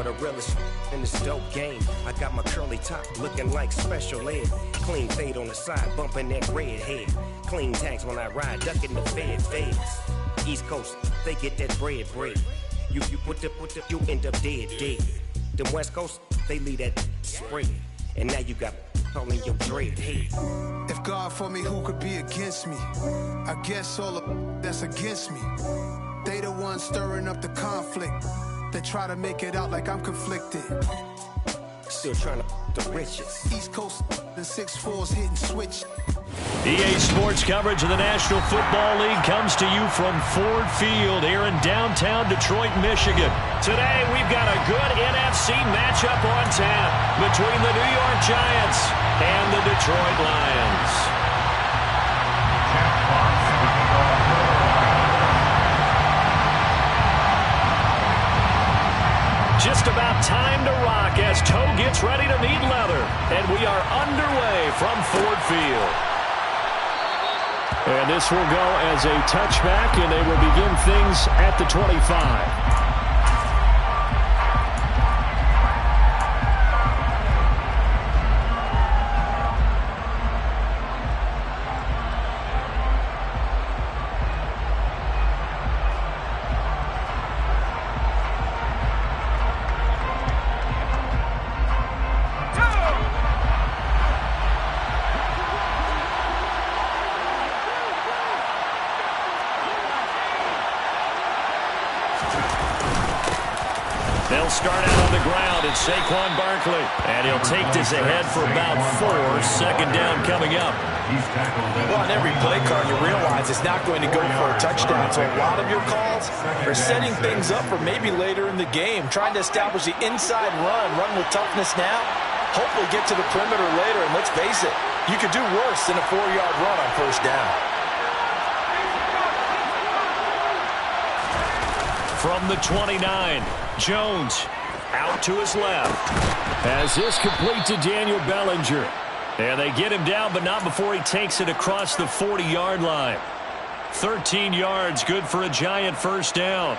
the realest in this dope game. I got my curly top looking like special ed. Clean fade on the side, bumping that red head. Clean tags when I ride, ducking the feds. East Coast, they get that bread. You put the, you end up dead. Them West Coast, they leave that spread. And now you got calling your dread head. If God for me, who could be against me? I guess all the that's against me. They the ones stirring up the conflict. They try to make it out like I'm conflicted. Still trying to the riches. East Coast, the 6'4's hitting switch. EA Sports coverage of the National Football League comes to you from Ford Field here in downtown Detroit, Michigan. Today we've got a good NFC matchup on tap between the New York Giants and the Detroit Lions. Just about time to rock as Toe gets ready to meet leather. And we are underway from Ford Field. And this will go as a touchback, and they will begin things at the 25. They'll start out on the ground. It's Saquon Barkley. And he'll take this ahead for about 4. Second down coming up. Well, on every play card, you realize it's not going to go for a touchdown. So a lot of your calls are setting things up for maybe later in the game, trying to establish the inside run with toughness now. Hopefully get to the perimeter later. And let's face it, you could do worse than a 4-yard run on first down. From the 29, Jones out to his left. As this complete to Daniel Bellinger. And they get him down, but not before he takes it across the 40-yard line. 13 yards, good for a Giant first down.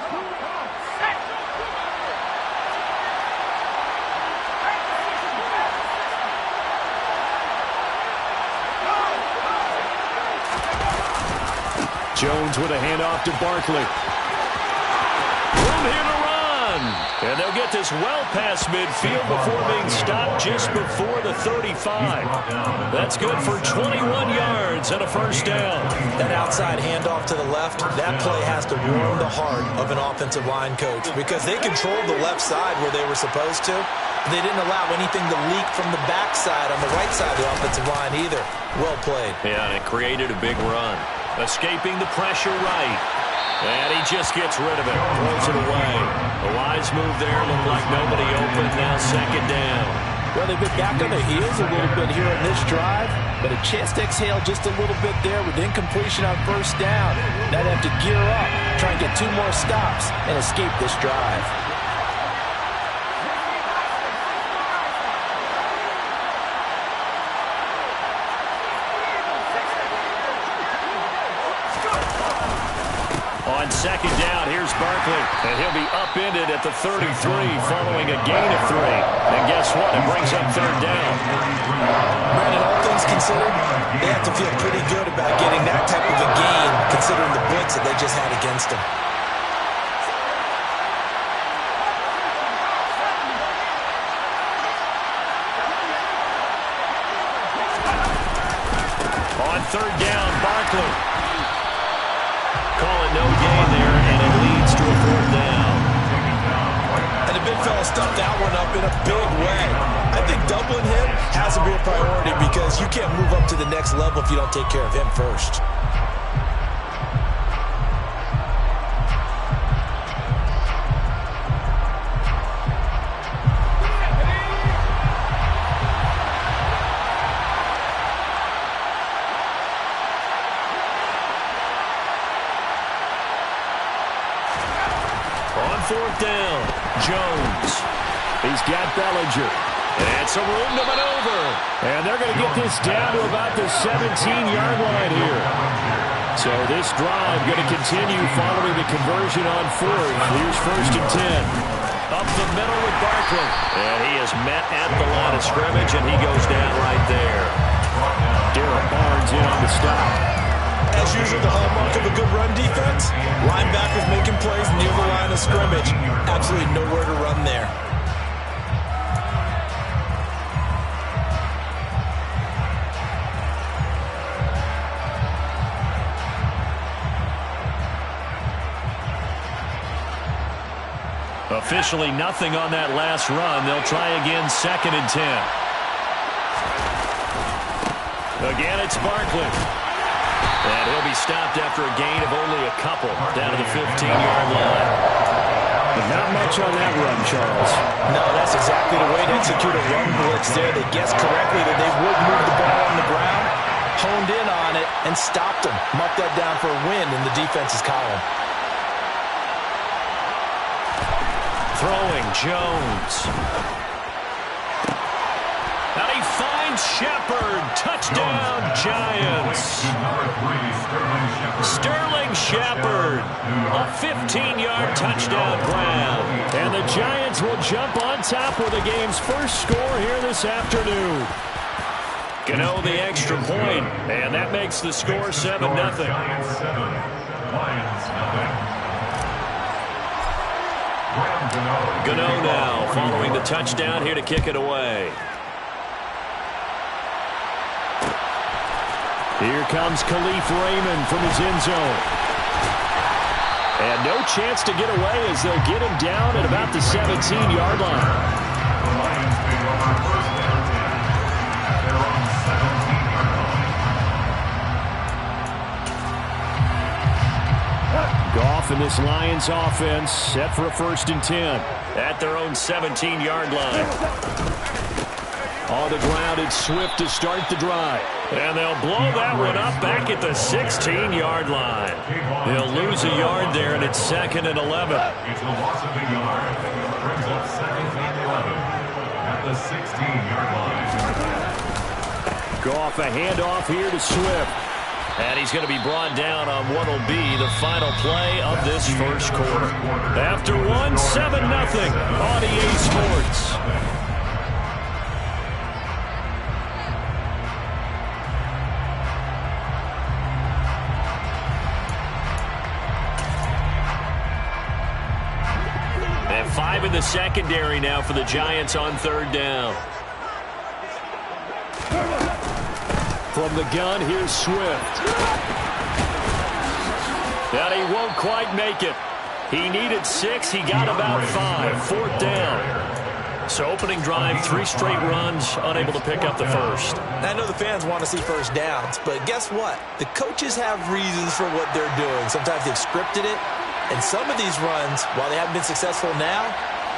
Jones with a handoff to Barkley. Room here to run. And they'll get this well past midfield before being stopped just before the 35. That's good for 21 yards and a first down. That outside handoff to the left, that play has to warm the heart of an offensive line coach because they controlled the left side where they were supposed to. They didn't allow anything to leak from the backside on the right side of the offensive line either. Well played. Yeah, and it created a big run. Escaping the pressure right. And he just gets rid of it. Throws it away. A wise move there. Looked like nobody open. Now second down. Well, they've been back on the heels a little bit here on this drive. But a chance to exhale just a little bit there with incompletion on first down. Now they have to gear up, try and get 2 more stops, and escape this drive. On second down, here's Barkley. And he'll be upended at the 33 following a gain of 3. And guess what? It brings up third down. Brandon, all things considered, they have to feel pretty good about getting that type of a gain considering the blitz that they just had against them. On third down, Barkley. Call it no gain there, and it leads to a 4th down. And the big fella stuffed that one up in a big way. I think doubling him has to be a priority because you can't move up to the next level if you don't take care of him first. On 4th down, Jones. He's got Bellinger. And some room to maneuver. And they're going to get this down to about the 17-yard line here. So this drive going to continue following the conversion on 4th. Here's 1st and 10. Up the middle with Barkley. And he is met at the line of scrimmage, and he goes down right there. Derek Barnes in on the stop. As usual, the hallmark of a good run defense, linebackers making plays near the line of scrimmage. Absolutely nowhere to run there. Officially nothing on that last run. They'll try again, 2nd and 10. Again, it's Barkley. And he'll be stopped after a gain of only a couple down to the 15-yard line. But not much on that run, Charles. No, that's exactly the way to execute a run blitz there. They guessed correctly that they would move the ball on the ground, honed in on it, and stopped them. Mark that down for a win in the defense's column. Throwing Jones. And he finds Shepard. Touchdown, Giants. Sterling Shepard. A 15-yard touchdown grab. And the Giants will jump on top with the game's first score here this afternoon. Gano the extra point, and that makes the score 7-0. Gano now following the touchdown here to kick it away. Here comes Khalif Raymond from his end zone. And no chance to get away as they'll get him down at about the 17-yard line. Goff and this Lions offense set for a 1st and 10 at their own 17-yard line. On the ground, it's Swift to start the drive. And they'll blow that one up back at the 16-yard line. They'll lose a yard there, and it's 2nd and 11. It's a loss of a yard. Brings up 2nd and 11 at the 16-yard line. Goff a handoff here to Swift. And he's going to be brought down on what will be the final play of this first quarter. After one, 7-0 on EA Sports. And 5 in the secondary now for the Giants on 3rd down. From the gun, here's Swift. And he won't quite make it. He needed 6. He got about 5. 4th down. So opening drive, 3 straight runs, unable to pick up the first. I know the fans want to see first downs, but guess what? The coaches have reasons for what they're doing. Sometimes they've scripted it, and some of these runs, while they haven't been successful now,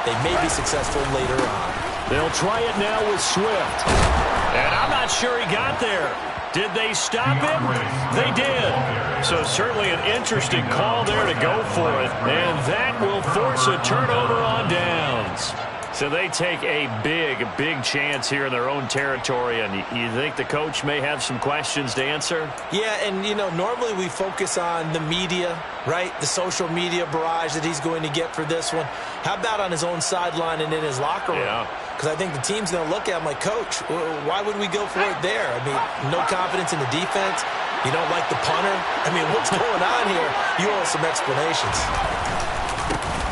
they may be successful later on. They'll try it now with Swift. And I'm not sure he got there. Did they stop him? They did. So certainly an interesting call there to go for it. And that will force a turnover on downs. So they take a big chance here in their own territory. And you think the coach may have some questions to answer? Yeah, and, you know, normally we focus on the media, right? The social media barrage that he's going to get for this one. How about on his own sideline and in his locker room? Yeah. Because I think the team's going to look at him like, Coach, why would we go for it there? I mean, no confidence in the defense. You don't like the punter. I mean, what's going on here? You owe us some explanations.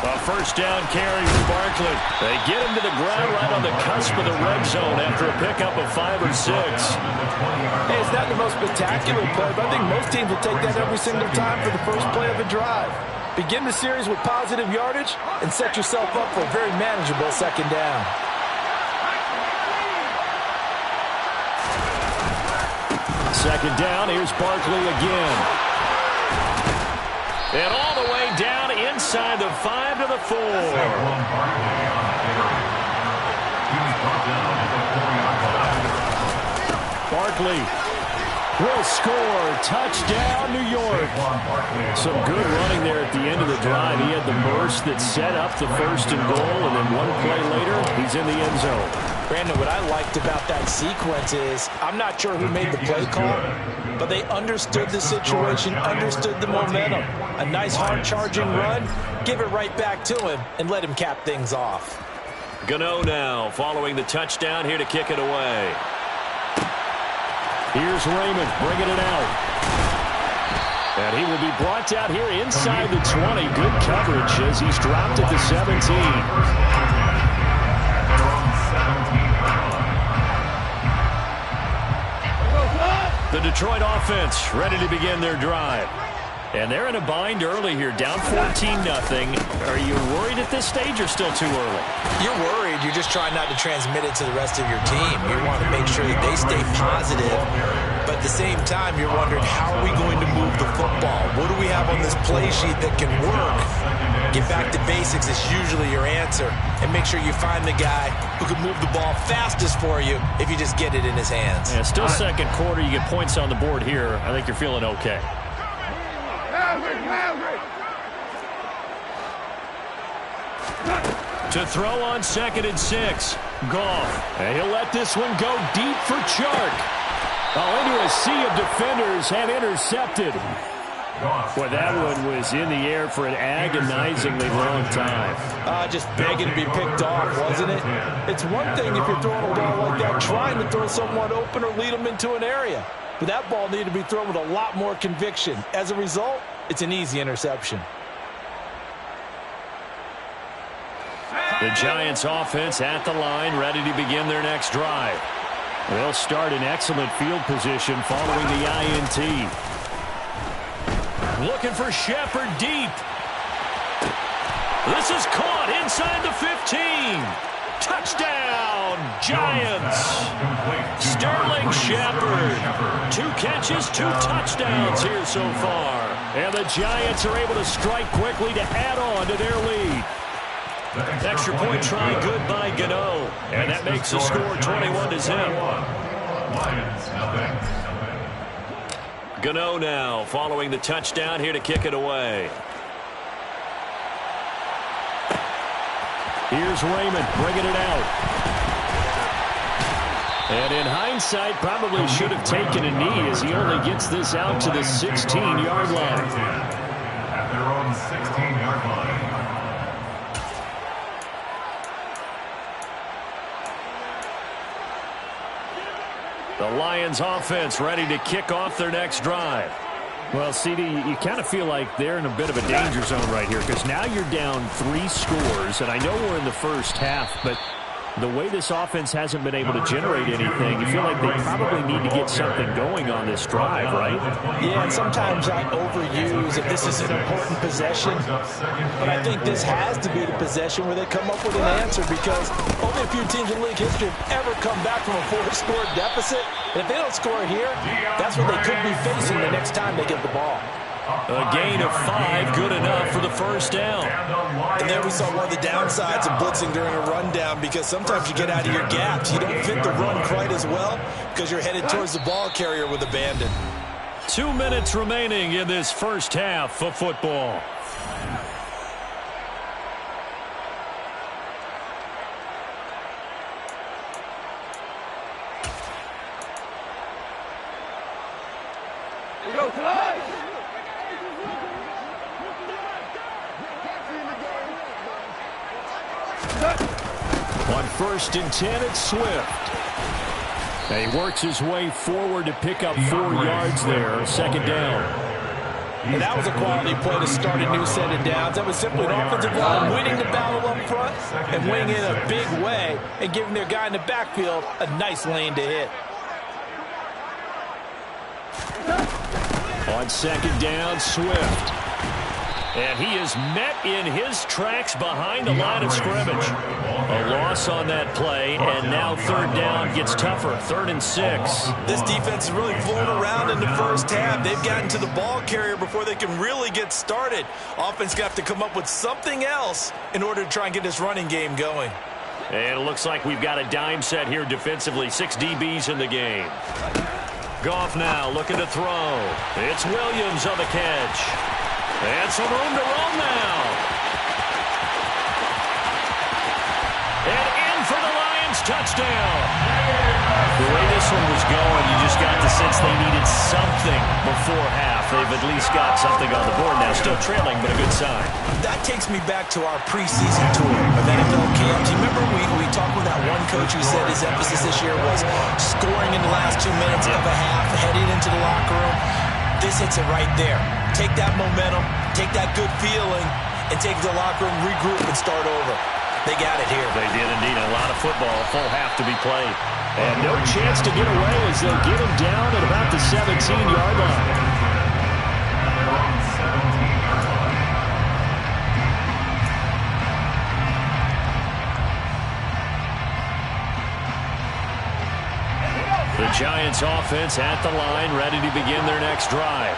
A 1st down carry for Barkley. They get him to the ground right on the cusp of the red zone after a pickup of 5 or 6. Hey, it's not the most spectacular play, but I think most teams will take that every single time for the first play of a drive. Begin the series with positive yardage and set yourself up for a very manageable 2nd down. Second down, here's Barkley again. And all the way down inside the 5 to the 4. Barkley will score. Touchdown, New York. Some good running there at the end of the drive. He had the burst that set up the 1st and goal, and then one play later, he's in the end zone. Brandon, what I liked about that sequence is I'm not sure who made the play call, but they understood the situation, understood the momentum. A nice hard-charging run, give it right back to him, and let him cap things off. Gano now following the touchdown here to kick it away. Here's Raymond bringing it out. And he will be brought down here inside the 20. Good coverage as he's dropped at the 17. The Detroit offense ready to begin their drive. And they're in a bind early here, down 14-0. Are you worried at this stage or still too early? You're worried. You're just trying not to transmit it to the rest of your team. You want to make sure that they stay positive. But at the same time, you're wondering, how are we going to move the football? What do we have on this play sheet that can work? Get back to basics is usually your answer. And make sure you find the guy who can move the ball fastest for you if you just get it in his hands. Yeah, still second quarter. You get points on the board here. I think you're feeling okay. To throw on 2nd and 6. Goff. And he'll let this one go deep for Chark. Oh, into a sea of defenders and intercepted. Boy, that one was in the air for an agonizingly long time. Just begging to be picked off, wasn't it? It's one thing if you're throwing a ball like that, trying to throw someone open or lead them into an area. But that ball needed to be thrown with a lot more conviction. As a result, it's an easy interception. The Giants offense at the line, ready to begin their next drive. They'll start in excellent field position following the INT. Looking for Shepard deep. This is caught inside the 15. Touchdown, Giants. Sterling Shepard. 2 catches, 2 touchdowns here so far. And the Giants are able to strike quickly to add on to their lead. Extra point try good by Gano. And that makes the score 21-0. Gano now following the touchdown here to kick it away. Here's Raymond bringing it out. And in hindsight, probably should have taken a knee as he only gets this out to the 16-yard line. At their own 16-yard line. The Lions offense ready to kick off their next drive. Well, CD, you kind of feel like they're in a bit of a danger zone right here because now you're down 3 scores, and I know we're in the first half, but the way this offense hasn't been able to generate anything, you feel like they probably need to get something going on this drive, right? Yeah, and sometimes I overuse if this is an important possession, but I think this has to be the possession where they come up with an answer because only a few teams in league history have ever come back from a 4-score deficit, and if they don't score here, that's what they could be facing the next time they get the ball. A gain of 5, good enough for the first down. And there we saw one of the downsides of blitzing during a rundown because sometimes you get out of your gaps. You don't fit the run quite as well because you're headed towards the ball carrier with abandon. 2 minutes remaining in this first half of football. On 1st and 10, it's Swift. And he works his way forward to pick up 4 yards there, 2nd down. And that was a quality play to start a new set of downs. That was simply an offensive line winning the battle up front and winning in a big way and giving their guy in the backfield a nice lane to hit. On 2nd down, Swift. And he is met in his tracks behind the line of scrimmage. A loss on that play, and now 3rd down gets tougher, 3rd and 6. This defense is really flown around in the first half. They've gotten to the ball carrier before they can really get started. Offense got to come up with something else in order to try and get this running game going. And it looks like we've got a dime set here defensively, 6 DBs in the game. Goff now looking to throw. It's Williams on the catch. And some room to roam now. And in for the Lions Giants, touchdown. The way this one was going, you just got the sense they needed something before half. They've at least got something on the board now. Still trailing, but a good sign. That takes me back to our preseason tour of NFL camps. You remember we talked with that one coach who said his emphasis this year was scoring in the last 2 minutes of a half, heading into the locker room. This hits it right there. Take that momentum, take that good feeling, and take it to the locker room, regroup, and start over. They got it here. They did indeed. A lot of football, full half to be played. And no chance to get away as they'll get him down at about the 17-yard line. The Giants offense at the line, ready to begin their next drive.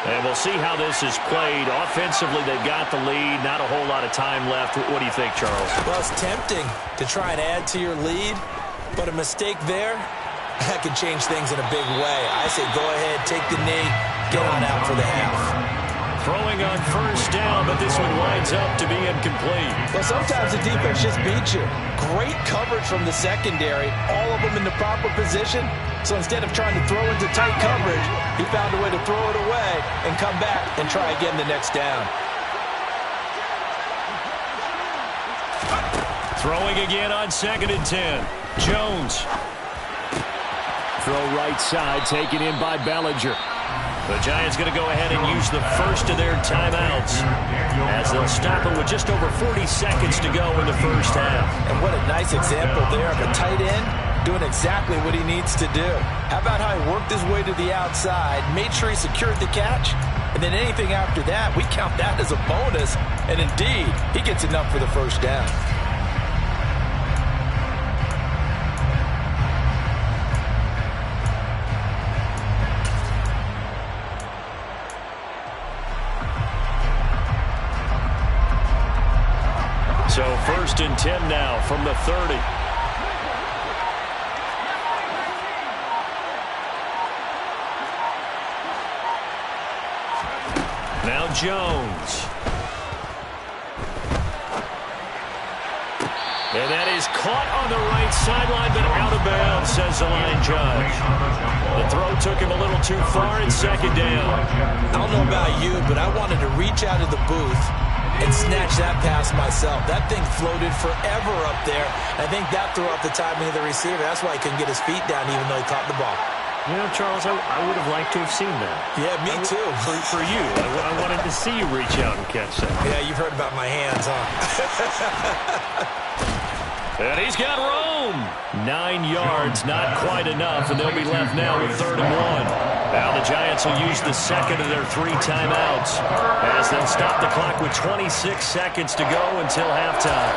And we'll see how this is played. Offensively, they've got the lead. Not a whole lot of time left. What do you think, Charles? Well, it's tempting to try and add to your lead, but a mistake there, that could change things in a big way. I say go ahead, take the knee, get on out for the half. Throwing on first down, but this one winds up to be incomplete. Well, sometimes the defense just beats you. Great coverage from the secondary, all of them in the proper position. So instead of trying to throw into tight coverage, he found a way to throw it away and come back and try again the next down. Throwing again on 2nd and 10. Jones. Throw right side, taken in by Bellinger. The Giants going to go ahead and use the first of their timeouts as they'll stop it with just over 40 seconds to go in the first half. And what a nice example there of a tight end doing exactly what he needs to do. How about how he worked his way to the outside, made sure he secured the catch, and then anything after that, we count that as a bonus. And indeed, he gets enough for the first down. So 1st and 10 now from the 30. Now Jones. And that is caught on the right sideline, but out of bounds, says the line judge. The throw took him a little too far in 2nd down. I don't know about you, but I wanted to reach out of the booth and snatch that pass myself. That thing floated forever up there. I think that threw off the timing of the receiver. That's why he couldn't get his feet down even though he caught the ball. You know, Charles, I would have liked to have seen that. Yeah, me too. For you. I wanted to see you reach out and catch that. Yeah, you've heard about my hands, huh? And he's got room. 9 yards, not quite enough, and they'll be left now with 3rd and 1. Now the Giants will use the second of their 3 timeouts as they'll stop the clock with 26 seconds to go until halftime.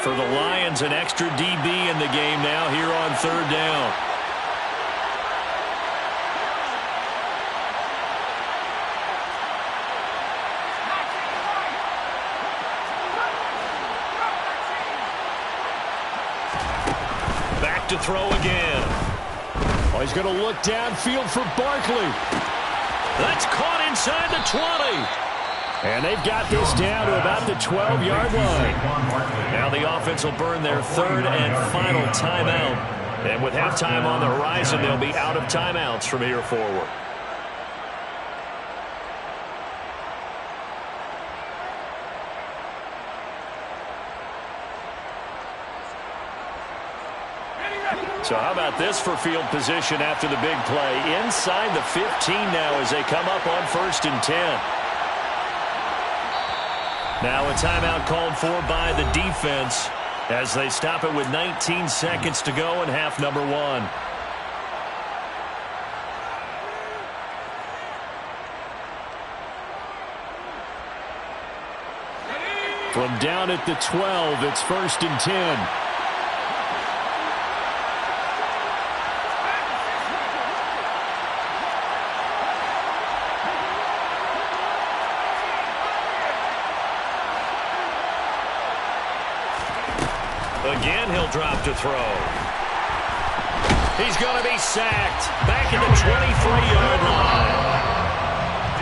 For the Lions, an extra DB in the game now here on 3rd down. Back to throw again. Oh, he's going to look downfield for Barkley. That's caught inside the 20. And they've got this down to about the 12-yard line. Now the offense will burn their 3rd and final timeout. And with halftime on the horizon, they'll be out of timeouts from here forward. So how about this for field position after the big play? Inside the 15 now as they come up on 1st and 10. Now a timeout called for by the defense as they stop it with 19 seconds to go in half number 1. From down at the 12, it's 1st and 10. Again, he'll drop to throw. He's going to be sacked. Back at the 23-yard line.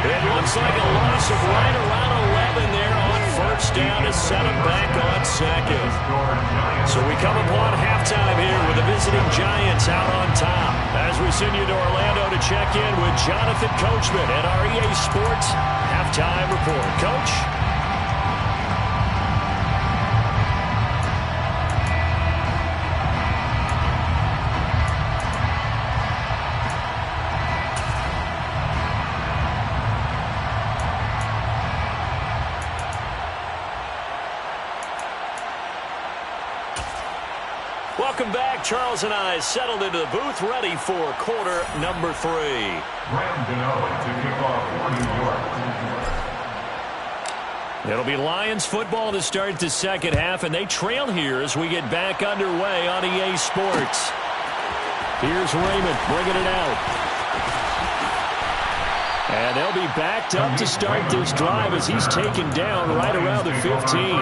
It looks like a loss of right around 11 there on first down to set him back on second. So we come upon halftime here with the visiting Giants out on top. As we send you to Orlando to check in with Jonathan Coachman at our EA Sports Halftime Report. Coach? Welcome back. Charles and I settled into the booth, ready for quarter number 3. Graham Gano to kick off for New York. It'll be Lions football to start the second half, and they trail here as we get back underway on EA Sports. Here's Raymond bringing it out. And they'll be backed up to start this drive as he's taken down right around the 15.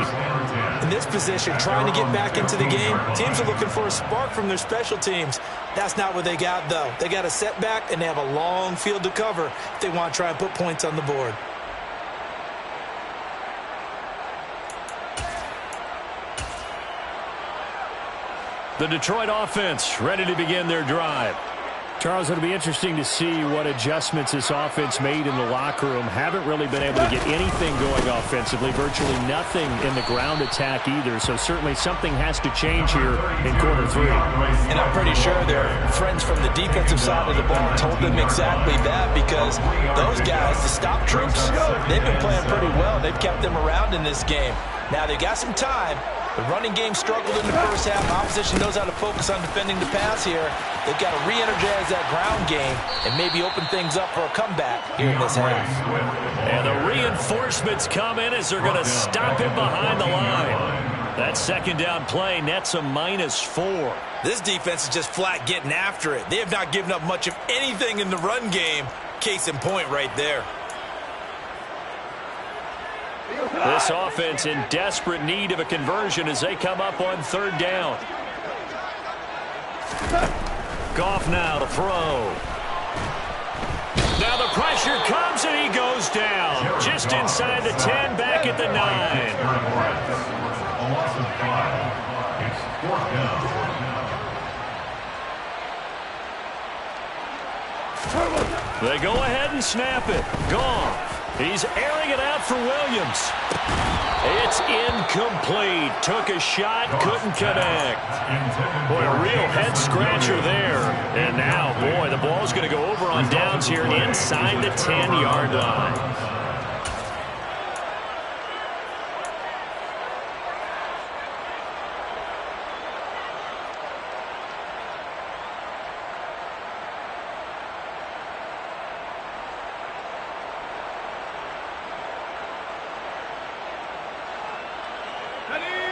In this position, trying to get back into the game, teams are looking for a spark from their special teams. That's not what they got, though. They got a setback, and they have a long field to cover if they want to try and put points on the board. The Detroit offense ready to begin their drive. Charles, it'll be interesting to see what adjustments this offense made in the locker room. Haven't really been able to get anything going offensively, virtually nothing in the ground attack either. So certainly something has to change here in quarter 3. And I'm pretty sure their friends from the defensive side of the ball told them exactly that, because those guys, the stop troops, they've been playing pretty well. They've kept them around in this game. Now they've got some time. The running game struggled in the first half. Opposition knows how to focus on defending the pass here. They've got to re-energize that ground game and maybe open things up for a comeback here in this half. And the reinforcements come in as they're going to stop him behind the line. That second down play nets a -4. This defense is just flat getting after it. They have not given up much of anything in the run game. Case in point right there. This offense in desperate need of a conversion as they come up on third down. Goff now to throw. Now the pressure comes and he goes down. Just inside the 10, back at the 9. A loss of 5. It's 4th down. They go ahead and snap it. Goff. He's airing it out for Williams. It's incomplete. Took a shot, couldn't connect. Boy, a real head-scratcher there. And now, boy, the ball's going to go over on downs here inside the 10-yard line.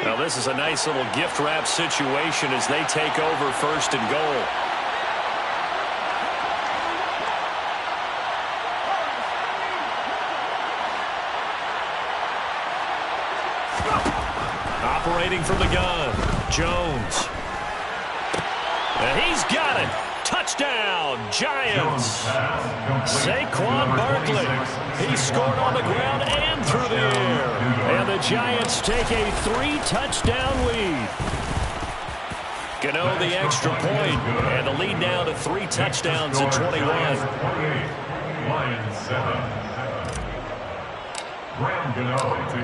Well, this is a nice little gift wrap situation as they take over first and goal. Operating from the gun, Jones. And he's got it. Touchdown, Giants. Saquon Barkley. He scored on the ground and through the air. And the Giants take a 3-touchdown lead. Gano the extra point, and the lead now to 3 touchdowns at 21.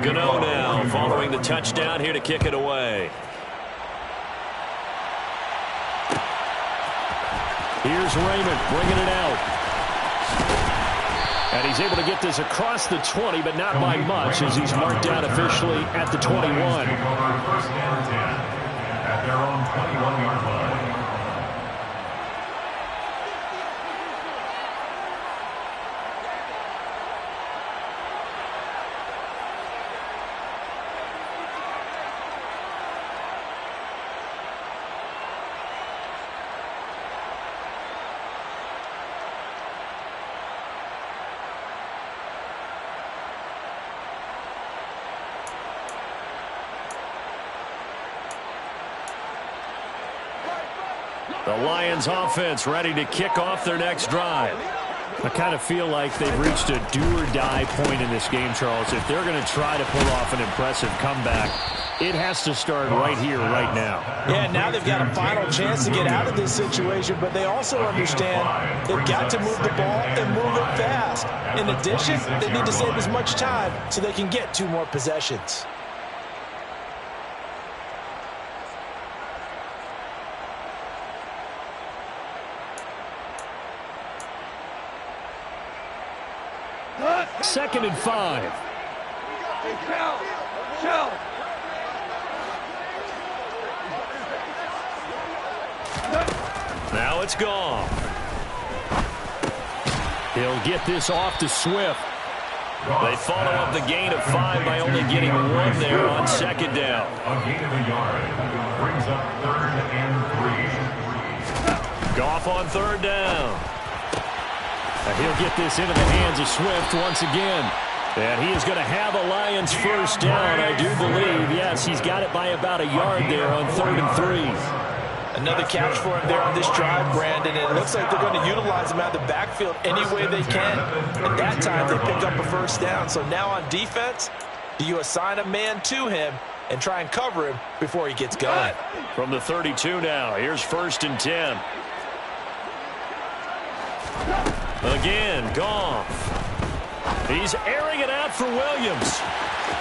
Gano now following the touchdown here to kick it away. Here's Raymond bringing it out. And he's able to get this across the 20, but not by much as he's marked down officially at the 21. First down 10 at their own 21-yard line. The Lions offense ready to kick off their next drive. I kind of feel like they've reached a do-or-die point in this game, Charles. If they're going to try to pull off an impressive comeback, it has to start right here, right now. Yeah, now they've got a final chance to get out of this situation, but they also understand they've got to move the ball and move it fast. In addition, they need to save as much time so they can get 2 more possessions. Second and 5. Now it's gone. He'll get this off to Swift. They follow up the gain of 5 by only getting 1 there on second down. A gain of a yard brings up 3rd and 3. Goff on 3rd down. And he'll get this into the hands of Swift once again. And he is going to have a Lions first down, I do believe. Yes, he's got it by about a yard there on 3rd and 3. Another catch for him there on this drive, Brandon. And it looks like they're going to utilize him out of the backfield any way they can. At that time, they pick up a first down. So now on defense, do you assign a man to him and try and cover him before he gets going? From the 32 now, here's 1st and 10. Again, Goff. He's airing it out for Williams.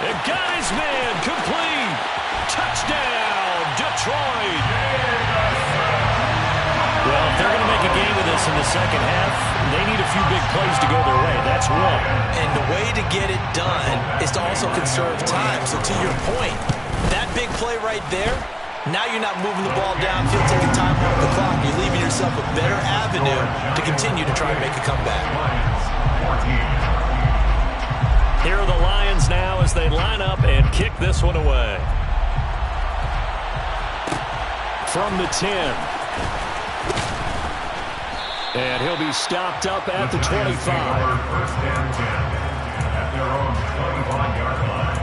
And got his man complete. Touchdown, Detroit. Well, if they're going to make a game of this in the second half, they need a few big plays to go their way. That's one. And the way to get it done is to also conserve time. So to your point, that big play right there, now you're not moving the ball downfield, taking time off the clock. You're leaving yourself a better avenue to continue to try and make a comeback. Here are the Lions now as they line up and kick this one away. From the 10. And he'll be stopped up at the 25. 1st and 10 at their own 25-yard line.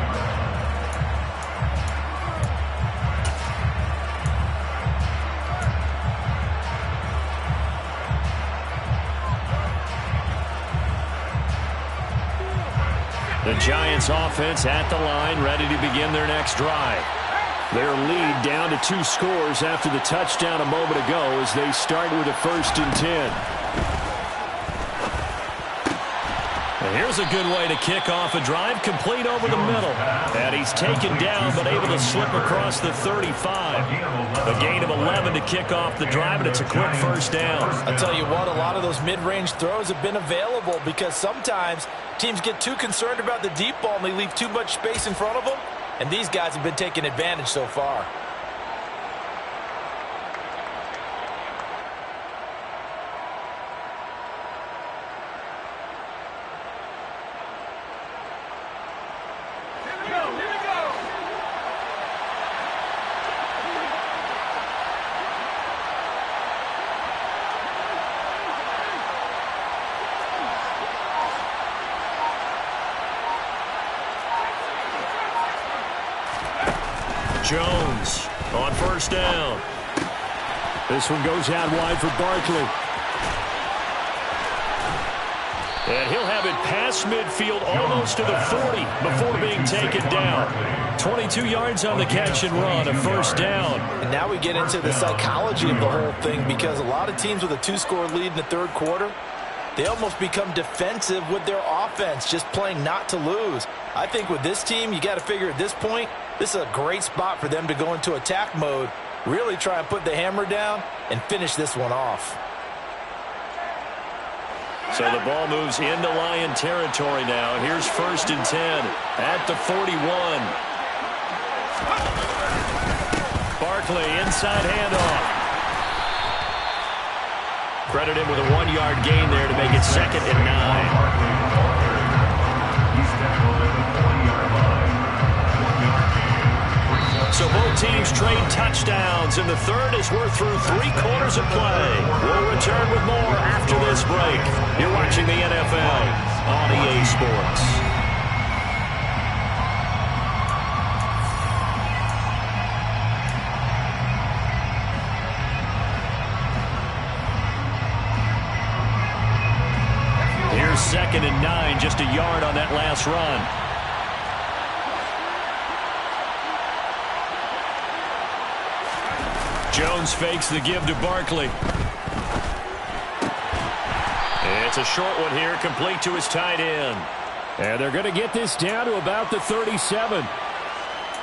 The Giants offense at the line, ready to begin their next drive. Their lead down to 2 scores after the touchdown a moment ago as they start with a 1st and 10. And here's a good way to kick off a drive, complete over the middle. And he's taken down but able to slip across the 35. A gain of 11 to kick off the drive, and it's a quick first down. I'll tell you what, a lot of those mid-range throws have been available because sometimes teams get too concerned about the deep ball and they leave too much space in front of them. And these guys have been taking advantage so far. Jones on first down. This one goes out wide for Barkley. And he'll have it past midfield almost to the 40 before being taken down. 22 yards on the catch and run, a first down. And now we get into the psychology of the whole thing because a lot of teams with a 2-score lead in the 3rd quarter, they almost become defensive with their offense, just playing not to lose. I think with this team, you got to figure at this point, this is a great spot for them to go into attack mode, really try and put the hammer down and finish this one off. So the ball moves into Lion territory now. Here's 1st and 10 at the 41. Barkley inside handoff. Credit him with a 1-yard gain there to make it 2nd and 9. So both teams trade touchdowns in the 3rd as we're through 3 quarters of play. We'll return with more after this break. You're watching the NFL on EA Sports. 2nd and 9, just a yard on that last run. Jones fakes the give to Barkley. It's a short one here, complete to his tight end. And they're going to get this down to about the 37.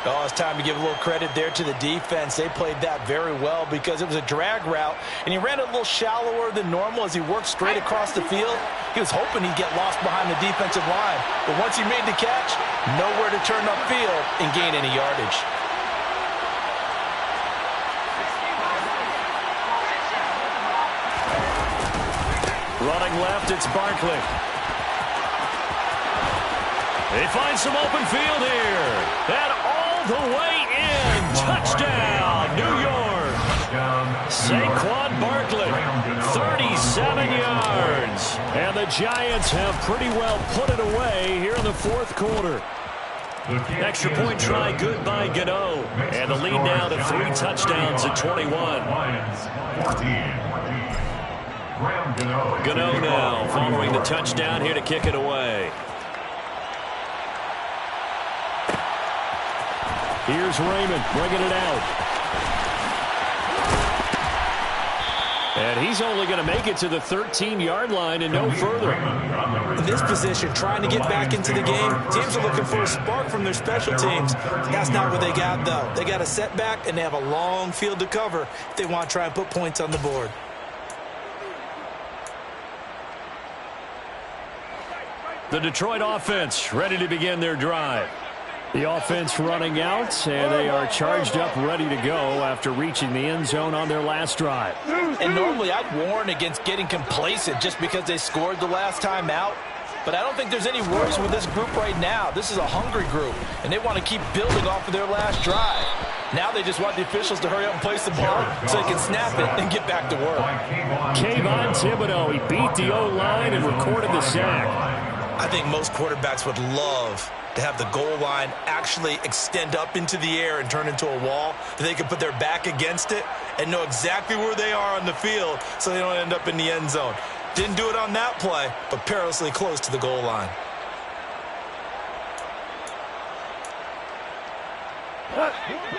Oh, it's time to give a little credit there to the defense. They played that very well because it was a drag route, and he ran a little shallower than normal as he worked straight across the field. He was hoping he'd get lost behind the defensive line, but once he made the catch, nowhere to turn upfield and gain any yardage. Running left, it's Barkley. They find some open field here. And all the way in. Touchdown, New York. Saquon Barkley, 37 yards. And the Giants have pretty well put it away here in the fourth quarter. Extra point try good by Gano. And the lead now to 3 touchdowns at 21. Gano now following the touchdown here to kick it away. Here's Raymond bringing it out. And he's only going to make it to the 13-yard line and no further. In this position, trying to get back into the game, teams are looking for a spark from their special teams. That's not what they got, though. They got a setback, and they have a long field to cover if they want to try and put points on the board. The Detroit offense ready to begin their drive. The offense running out, and they are charged up, ready to go after reaching the end zone on their last drive. And normally I'd warn against getting complacent just because they scored the last time out. But I don't think there's any worries with this group right now. This is a hungry group, and they want to keep building off of their last drive. Now they just want the officials to hurry up and place the ball so they can snap it and get back to work. Kayvon Thibodeaux, he beat the O-line and recorded the sack. I think most quarterbacks would love to have the goal line actually extend up into the air and turn into a wall, that they can put their back against it and know exactly where they are on the field so they don't end up in the end zone. Didn't do it on that play, but perilously close to the goal line.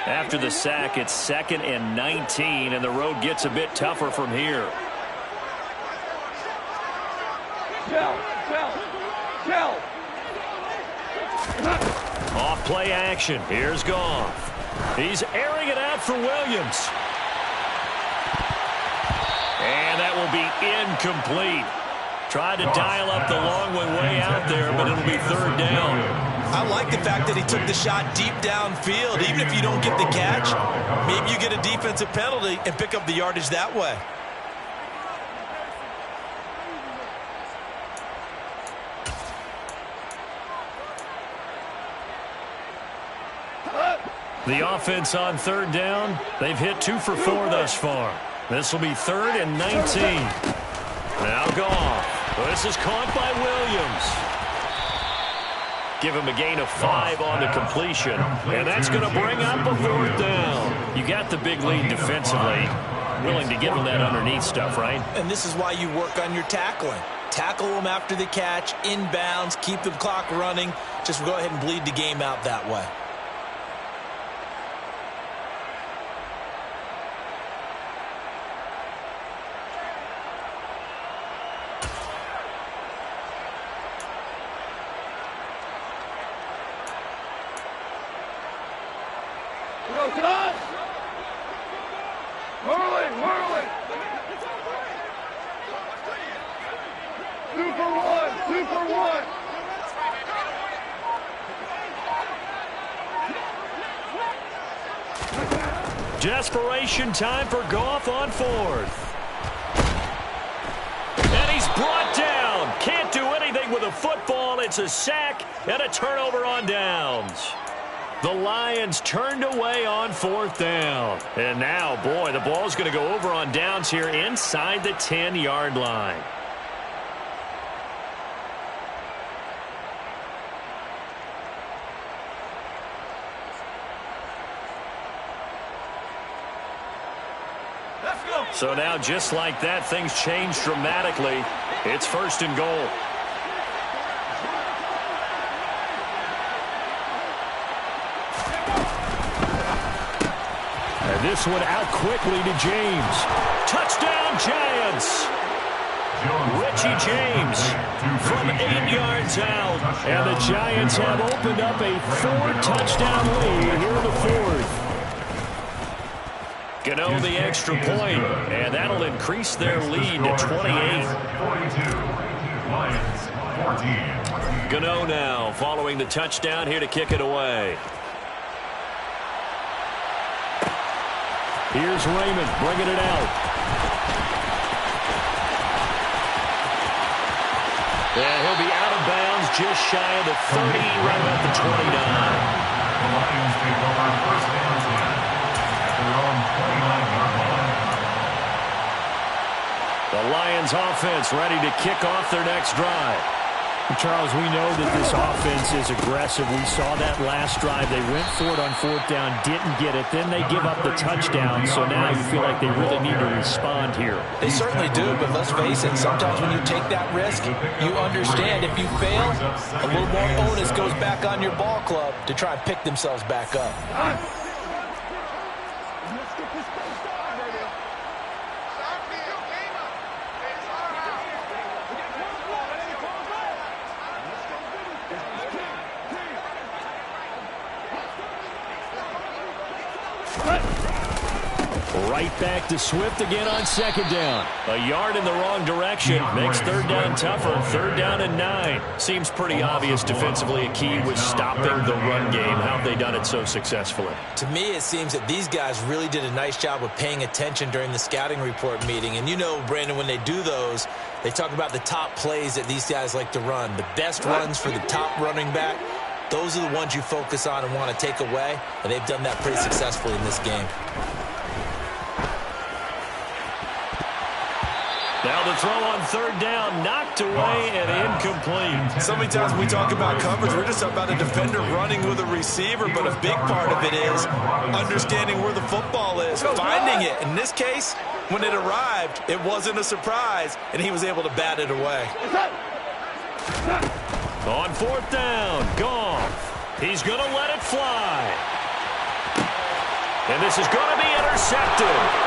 After the sack, it's 2nd and 19, and the road gets a bit tougher from here. Off play action. Here's Goff. He's airing it out for Williams. And that will be incomplete. Tried to dial up the long way out there, but it'll be 3rd down. I like the fact that he took the shot deep downfield. Even if you don't get the catch, maybe you get a defensive penalty and pick up the yardage that way. The offense on 3rd down, they've hit 2 for 4 thus far. This will be 3rd and 19. Now Goff. This is caught by Williams. Give him a gain of 5 on the completion. And that's going to bring up a 4th down. You got the big lead defensively. Willing to give them that underneath stuff, right? And this is why you work on your tackling. Tackle them after the catch, inbounds, keep the clock running. Just go ahead and bleed the game out that way. Desperation time for Goff on 4th. And he's brought down. Can't do anything with a football. It's a sack and a turnover on downs. The Lions turned away on 4th down. And now, boy, the ball's going to go over on downs here inside the 10-yard line. So now, just like that, things change dramatically. It's 1st and goal. This one out quickly to James. Touchdown, Giants! Richie James from 8 yards out. And the Giants have opened up a 4-touchdown lead here in the fourth. Gano the extra point, and that'll increase their lead to 28. Gano now following the touchdown here to kick it away. Here's Raymond bringing it out. And he'll be out of bounds just shy of the 30, right about the 29. The Lions take over first and 10 at their own 29-yard line. The Lions offense ready to kick off their next drive. Charles, we know that this offense is aggressive. We saw that last drive. They went for it on 4th down, didn't get it. Then they give up the touchdown, so now you feel like they really need to respond here. They certainly do, but let's face it, sometimes when you take that risk, you understand if you fail, a little more onus goes back on your ball club to try and pick themselves back up. Right back to Swift again on 2nd down. A yard in the wrong direction makes 3rd down tougher. 3rd down and 9. Seems pretty obvious defensively a key was stopping the run game. How have they done it so successfully? To me, it seems that these guys really did a nice job of paying attention during the scouting report meeting. And you know, Brandon, when they do those, they talk about the top plays that these guys like to run. The best runs for the top running back. Those are the ones you focus on and want to take away. And they've done that pretty successfully in this game. Now the throw on 3rd down, knocked away and incomplete. So many times we talk about coverage, we're just about a defender running with a receiver, but a big part of it is understanding where the football is, finding it. In this case, when it arrived, it wasn't a surprise, and he was able to bat it away. On 4th down, Goff. He's going to let it fly. And this is going to be intercepted.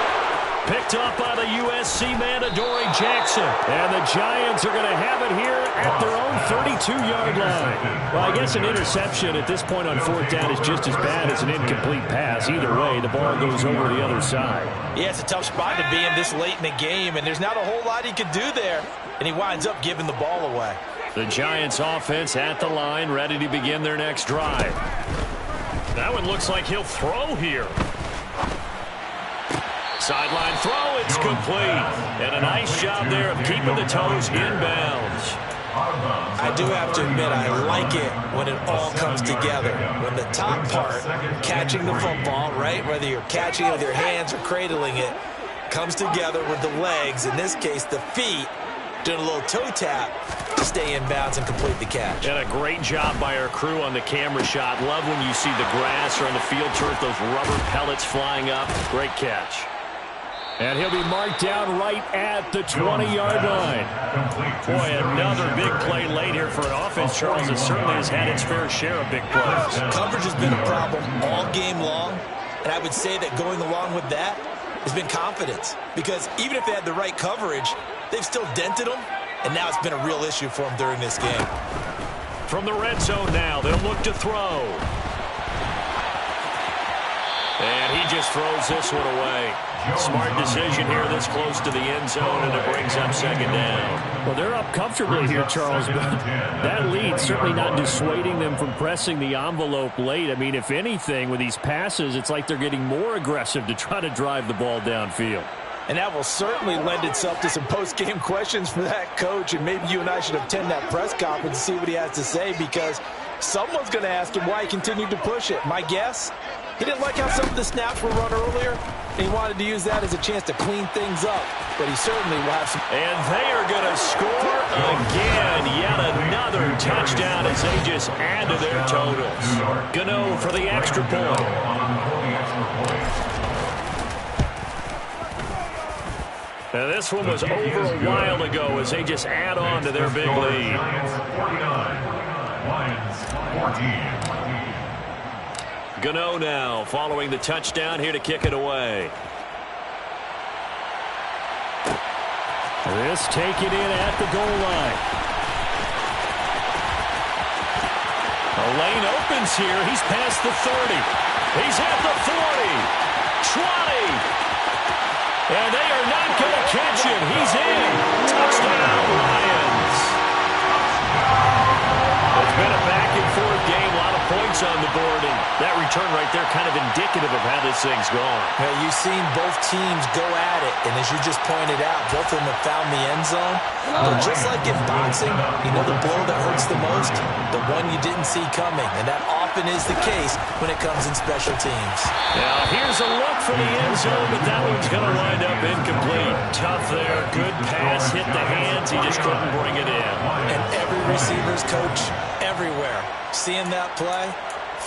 Picked up by the USC man, Adoree Jackson. And the Giants are going to have it here at their own 32-yard line. Well, I guess an interception at this point on 4th down is just as bad as an incomplete pass. Either way, the ball goes over the other side. Yeah, it's a tough spot to be in this late in the game, and there's not a whole lot he could do there. And he winds up giving the ball away. The Giants offense at the line, ready to begin their next drive. That one looks like he'll throw here. Sideline throw, it's complete. And a nice job there of keeping the toes inbounds. I do have to admit, I like it when it all comes together. When the top part, catching the football, right, whether you're catching it with your hands or cradling it, comes together with the legs, in this case the feet, doing a little toe tap to stay in bounds and complete the catch. And a great job by our crew on the camera shot. Love when you see the grass or on the field turf, those rubber pellets flying up. Great catch. And he'll be marked down right at the 20-yard line. Boy, another big play late here for an offense, Charles, that certainly has had its fair share of big plays. Coverage has been a problem all game long, and I would say that going along with that has been confidence. Because even if they had the right coverage, they've still dented them, and now it's been a real issue for them during this game. From the red zone now, they'll look to throw. And he just throws this one away. Smart decision here this close to the end zone, and it brings up 2nd down. Well, they're up comfortably here, Charles, but that lead certainly not dissuading them from pressing the envelope late. I mean, if anything, with these passes, it's like they're getting more aggressive to try to drive the ball downfield. And that will certainly lend itself to some post-game questions for that coach, and maybe you and I should attend that press conference and see what he has to say, because someone's going to ask him why he continued to push it. My guess, he didn't like how some of the snaps were run earlier, and he wanted to use that as a chance to clean things up. But he certainly will have some. And they are going to score again. Yet another touchdown as they just add to their totals. Gano for the extra point. Now this one was over a while ago as they just add on to their big lead. Gano now following the touchdown here to kick it away. This taken in at the goal line. The lane opens here. He's past the 30. He's at the 40. 20. And they are not going to catch him. He's in. Touchdown, Lions. It's been a back-and-forth game. A lot of points on the board. And that return right there kind of indicative of how this thing's going. Yeah, you've seen both teams go at it. And as you just pointed out, both of them have found the end zone. But just like in boxing, you know the blow that hurts the most? The one you didn't see coming. And that often is the case when it comes in special teams. Now, here's a look for the end zone, but that one's going to wind up incomplete. Tough there. Good pass. Hit the hands. He just couldn't bring it in. And every receiver's coach everywhere, seeing that play,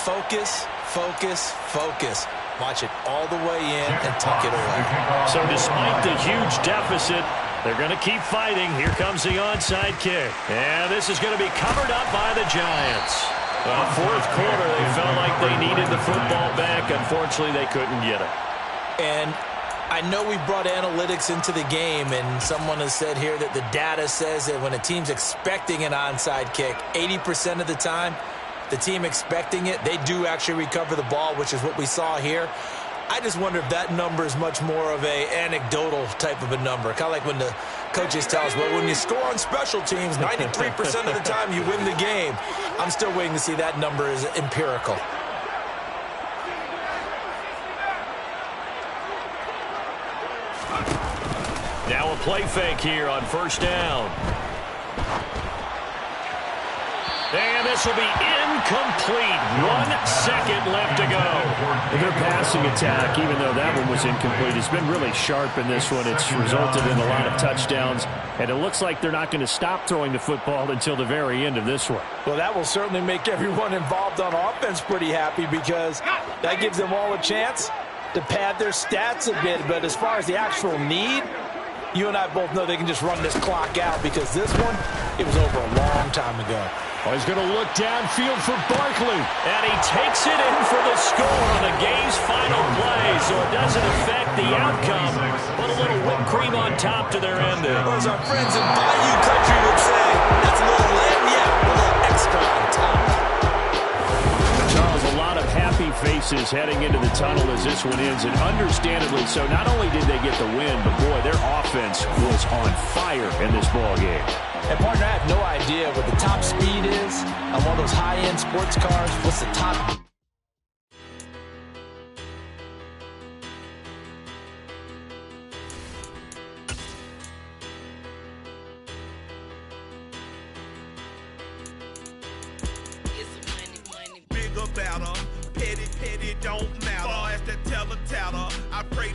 focus, focus, focus. Watch it all the way in and tuck it away. So despite the huge deficit, they're going to keep fighting. Here comes the onside kick. And this is going to be covered up by the Giants. Fourth quarter, they felt like they needed the football back. Unfortunately, they couldn't get it. And I know we brought analytics into the game, and someone has said here that the data says that when a team's expecting an onside kick, 80% of the time, the team expecting it, they do actually recover the ball, which is what we saw here. I just wonder if that number is much more of a anecdotal type of a number. Kind of like when the coaches tell us, well, when you score on special teams, 93% of the time you win the game. I'm still waiting to see that number is empirical. Now a play fake here on first down. And this will be incomplete. 1 second left to go. Their passing attack, even though that one was incomplete, has been really sharp in this one. It's resulted in a lot of touchdowns, and it looks like they're not going to stop throwing the football until the very end of this one. Well, that will certainly make everyone involved on offense pretty happy because that gives them all a chance to pad their stats a bit. But as far as the actual need, you and I both know they can just run this clock out because this one, it was over a long time ago. Oh, he's going to look downfield for Barkley. And he takes it in for the score on the game's final play, so it doesn't affect the outcome, but a little whipped cream on top to their ending. Or as our friends in Bayou Country would say, that's a little lagniappe, a little extra on top. Charles, a lot of happy faces heading into the tunnel as this one ends, and understandably so. Not only did they get the win, but boy, their offense was on fire in this ball game. And partner, I have no idea what the top speed is on one of those high-end sports cars. What's the top? Bigger, better, petty, don't matter. As that teller, I pray